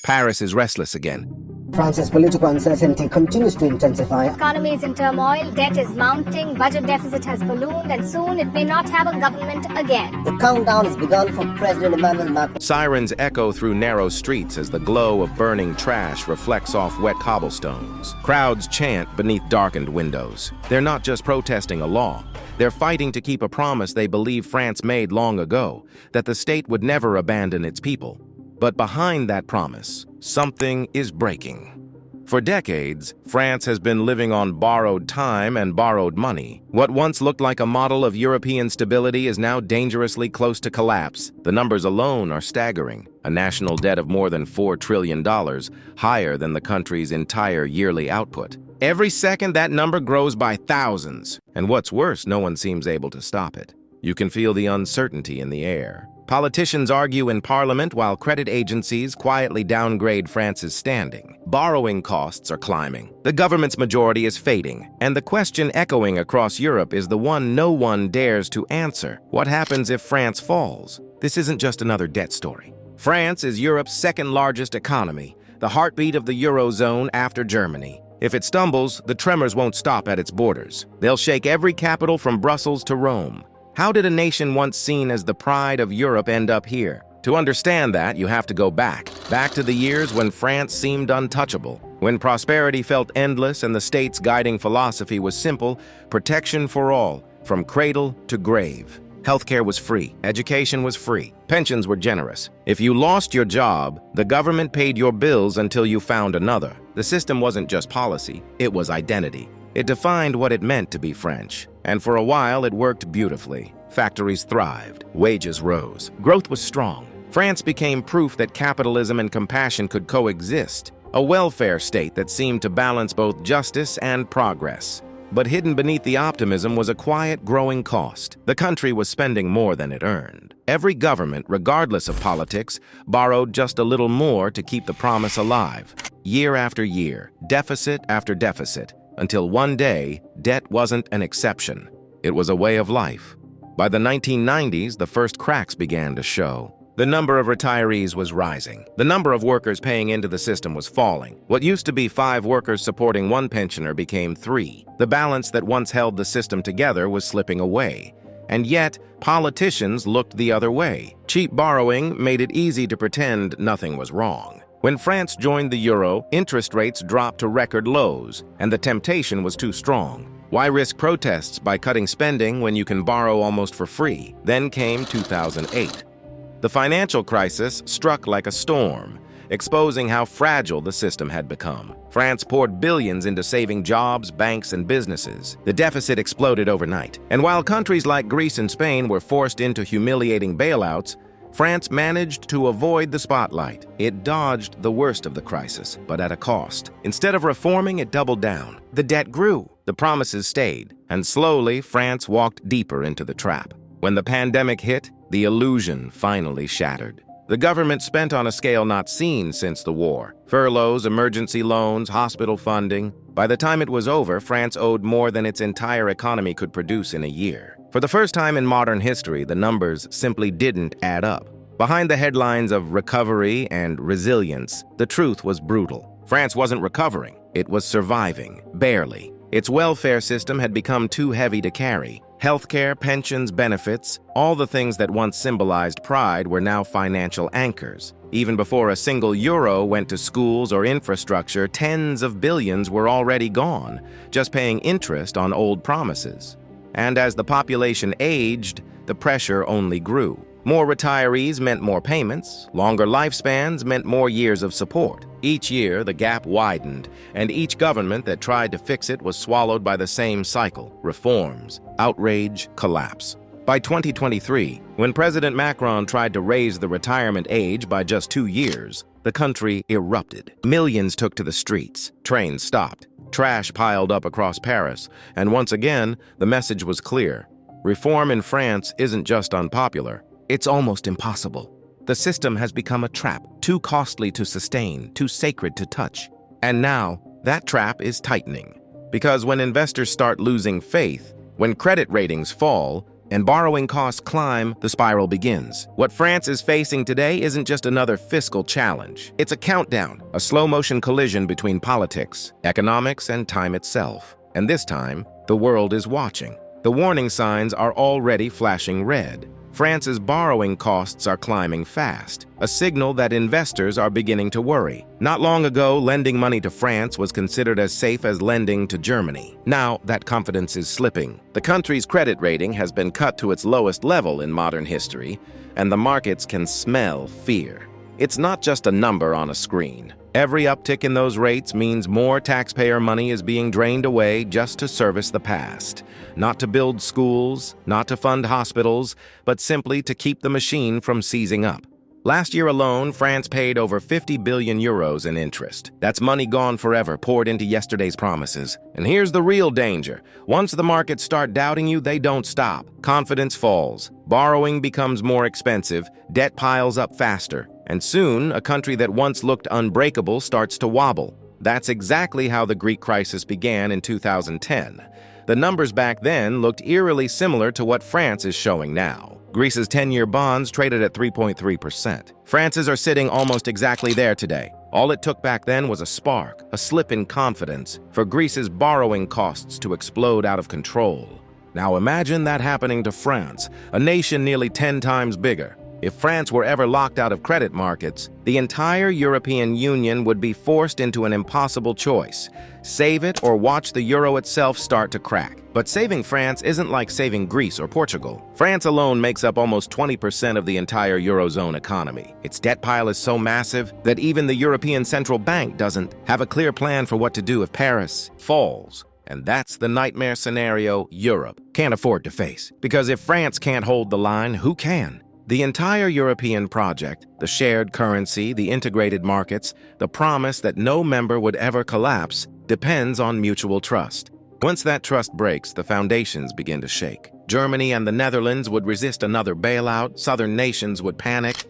Paris is restless again. France's political uncertainty continues to intensify. Economy is in turmoil, debt is mounting, budget deficit has ballooned, and soon it may not have a government again. The countdown has begun for President Emmanuel Macron. Sirens echo through narrow streets as the glow of burning trash reflects off wet cobblestones. Crowds chant beneath darkened windows. They're not just protesting a law. They're fighting to keep a promise they believe France made long ago, that the state would never abandon its people. But behind that promise, something is breaking. For decades, France has been living on borrowed time and borrowed money. What once looked like a model of European stability is now dangerously close to collapse. The numbers alone are staggering. A national debt of more than $4 trillion, higher than the country's entire yearly output. Every second, that number grows by thousands. And what's worse, no one seems able to stop it. You can feel the uncertainty in the air. Politicians argue in parliament while credit agencies quietly downgrade France's standing. Borrowing costs are climbing. The government's majority is fading. And the question echoing across Europe is the one no one dares to answer. What happens if France falls? This isn't just another debt story. France is Europe's second-largest economy, the heartbeat of the Eurozone after Germany. If it stumbles, the tremors won't stop at its borders. They'll shake every capital from Brussels to Rome. How did a nation once seen as the pride of Europe end up here? To understand that, you have to go back to the years when France seemed untouchable, when prosperity felt endless and the state's guiding philosophy was simple: protection for all, from cradle to grave. Healthcare was free, education was free, pensions were generous. If you lost your job, the government paid your bills until you found another. The system wasn't just policy, it was identity. It defined what it meant to be French. And for a while, it worked beautifully. Factories thrived, wages rose, growth was strong. France became proof that capitalism and compassion could coexist, a welfare state that seemed to balance both justice and progress. But hidden beneath the optimism was a quiet, growing cost. The country was spending more than it earned. Every government, regardless of politics, borrowed just a little more to keep the promise alive. Year after year, deficit after deficit, until one day, debt wasn't an exception. It was a way of life. By the 1990s, the first cracks began to show. The number of retirees was rising. The number of workers paying into the system was falling. What used to be 5 workers supporting one pensioner became 3. The balance that once held the system together was slipping away. And yet, politicians looked the other way. Cheap borrowing made it easy to pretend nothing was wrong. When France joined the euro, interest rates dropped to record lows, and the temptation was too strong. Why risk protests by cutting spending when you can borrow almost for free? Then came 2008. The financial crisis struck like a storm, exposing how fragile the system had become. France poured billions into saving jobs, banks, and businesses. The deficit exploded overnight. And while countries like Greece and Spain were forced into humiliating bailouts, France managed to avoid the spotlight. It dodged the worst of the crisis, but at a cost. Instead of reforming, it doubled down. The debt grew, the promises stayed, and slowly France walked deeper into the trap. When the pandemic hit, the illusion finally shattered. The government spent on a scale not seen since the war. Furloughs, emergency loans, hospital funding. By the time it was over, France owed more than its entire economy could produce in a year. For the first time in modern history, the numbers simply didn't add up. Behind the headlines of recovery and resilience, the truth was brutal. France wasn't recovering, it was surviving, barely. Its welfare system had become too heavy to carry. Healthcare, pensions, benefits, all the things that once symbolized pride were now financial anchors. Even before a single euro went to schools or infrastructure, tens of billions were already gone, just paying interest on old promises. And as the population aged, the pressure only grew. More retirees meant more payments. Longer lifespans meant more years of support. Each year, the gap widened, and each government that tried to fix it was swallowed by the same cycle: reforms, outrage, collapse. By 2023, when President Macron tried to raise the retirement age by just 2 years, the country erupted. Millions took to the streets. Trains stopped. Trash piled up across Paris, and once again, the message was clear. Reform in France isn't just unpopular, it's almost impossible. The system has become a trap, too costly to sustain, too sacred to touch. And now, that trap is tightening. Because when investors start losing faith, when credit ratings fall, and borrowing costs climb, the spiral begins. What France is facing today isn't just another fiscal challenge. It's a countdown, a slow-motion collision between politics, economics, and time itself. And this time, the world is watching. The warning signs are already flashing red. France's borrowing costs are climbing fast, a signal that investors are beginning to worry. Not long ago, lending money to France was considered as safe as lending to Germany. Now, that confidence is slipping. The country's credit rating has been cut to its lowest level in modern history, and the markets can smell fear. It's not just a number on a screen. Every uptick in those rates means more taxpayer money is being drained away just to service the past. Not to build schools, not to fund hospitals, but simply to keep the machine from seizing up. Last year alone, France paid over 50 billion euros in interest. That's money gone forever, poured into yesterday's promises. And here's the real danger. Once the markets start doubting you, they don't stop. Confidence falls. Borrowing becomes more expensive. Debt piles up faster. And soon, a country that once looked unbreakable starts to wobble. That's exactly how the Greek crisis began in 2010. The numbers back then looked eerily similar to what France is showing now. Greece's 10-year bonds traded at 3.3%. France's are sitting almost exactly there today. All it took back then was a spark, a slip in confidence, for Greece's borrowing costs to explode out of control. Now imagine that happening to France, a nation nearly 10 times bigger. If France were ever locked out of credit markets, the entire European Union would be forced into an impossible choice: save it or watch the euro itself start to crack. But saving France isn't like saving Greece or Portugal. France alone makes up almost 20% of the entire Eurozone economy. Its debt pile is so massive that even the European Central Bank doesn't have a clear plan for what to do if Paris falls. And that's the nightmare scenario Europe can't afford to face. Because if France can't hold the line, who can? The entire European project, the shared currency, the integrated markets, the promise that no member would ever collapse, depends on mutual trust. Once that trust breaks, the foundations begin to shake. Germany and the Netherlands would resist another bailout, southern nations would panic,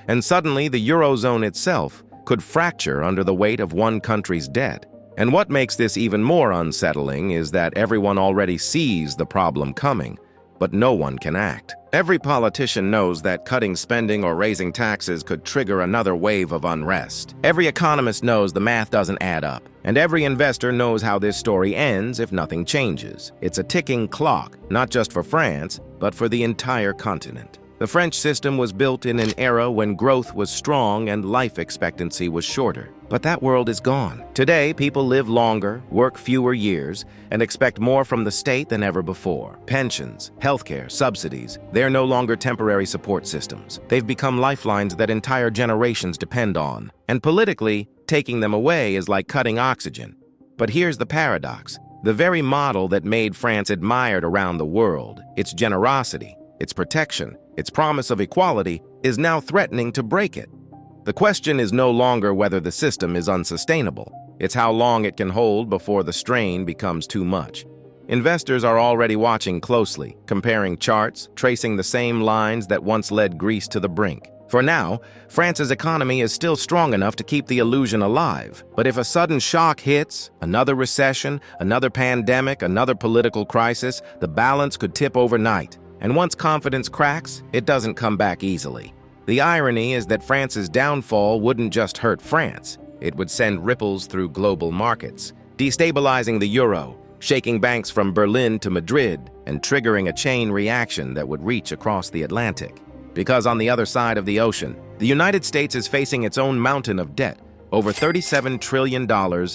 and suddenly the Eurozone itself could fracture under the weight of one country's debt. And what makes this even more unsettling is that everyone already sees the problem coming, but no one can act. Every politician knows that cutting spending or raising taxes could trigger another wave of unrest. Every economist knows the math doesn't add up. And every investor knows how this story ends if nothing changes. It's a ticking clock, not just for France, but for the entire continent. The French system was built in an era when growth was strong and life expectancy was shorter. But that world is gone. Today, people live longer, work fewer years, and expect more from the state than ever before. Pensions, healthcare, subsidies, they're no longer temporary support systems. They've become lifelines that entire generations depend on. And politically, taking them away is like cutting oxygen. But here's the paradox. The very model that made France admired around the world, its generosity, its protection, its promise of equality, is now threatening to break it. The question is no longer whether the system is unsustainable. It's how long it can hold before the strain becomes too much. Investors are already watching closely, comparing charts, tracing the same lines that once led Greece to the brink. For now, France's economy is still strong enough to keep the illusion alive. But if a sudden shock hits, another recession, another pandemic, another political crisis, the balance could tip overnight. And once confidence cracks, it doesn't come back easily. The irony is that France's downfall wouldn't just hurt France. It would send ripples through global markets, destabilizing the euro, shaking banks from Berlin to Madrid, and triggering a chain reaction that would reach across the Atlantic. Because on the other side of the ocean, the United States is facing its own mountain of debt, over $37 trillion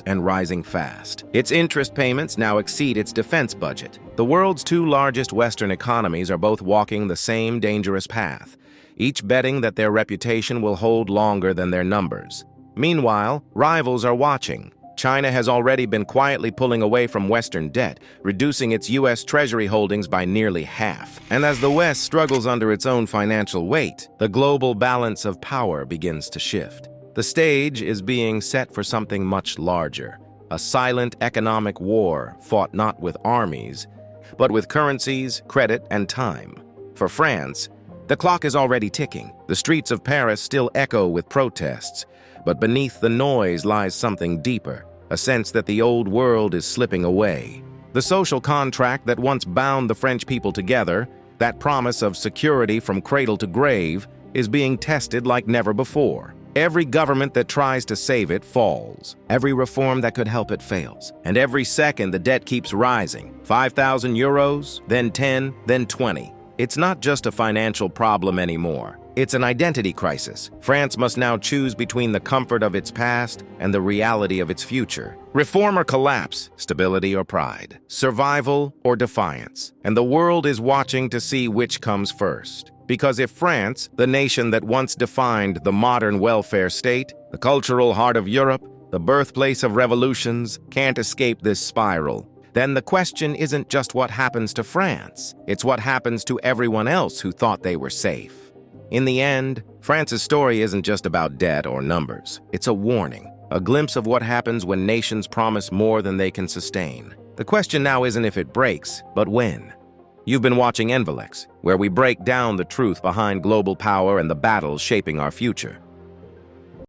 and rising fast. Its interest payments now exceed its defense budget. The world's two largest Western economies are both walking the same dangerous path, each betting that their reputation will hold longer than their numbers. Meanwhile, rivals are watching. China has already been quietly pulling away from Western debt, reducing its U.S. Treasury holdings by nearly half. And as the West struggles under its own financial weight, the global balance of power begins to shift. The stage is being set for something much larger, a silent economic war fought not with armies, but with currencies, credit, and time. For France, the clock is already ticking. The streets of Paris still echo with protests, but beneath the noise lies something deeper, a sense that the old world is slipping away. The social contract that once bound the French people together, That promise of security from cradle to grave is being tested like never before. Every government that tries to save it falls. Every reform that could help it fails. And every second the debt keeps rising. 5,000 euros, then 10, then 20. It's not just a financial problem anymore. It's an identity crisis. France must now choose between the comfort of its past and the reality of its future. Reform or collapse, stability or pride, survival or defiance. And the world is watching to see which comes first. Because if France, the nation that once defined the modern welfare state, the cultural heart of Europe, the birthplace of revolutions, can't escape this spiral, then the question isn't just what happens to France, it's what happens to everyone else who thought they were safe. In the end, France's story isn't just about debt or numbers. It's a warning, a glimpse of what happens when nations promise more than they can sustain. The question now isn't if it breaks, but when. You've been watching Envolex, where we break down the truth behind global power and the battles shaping our future.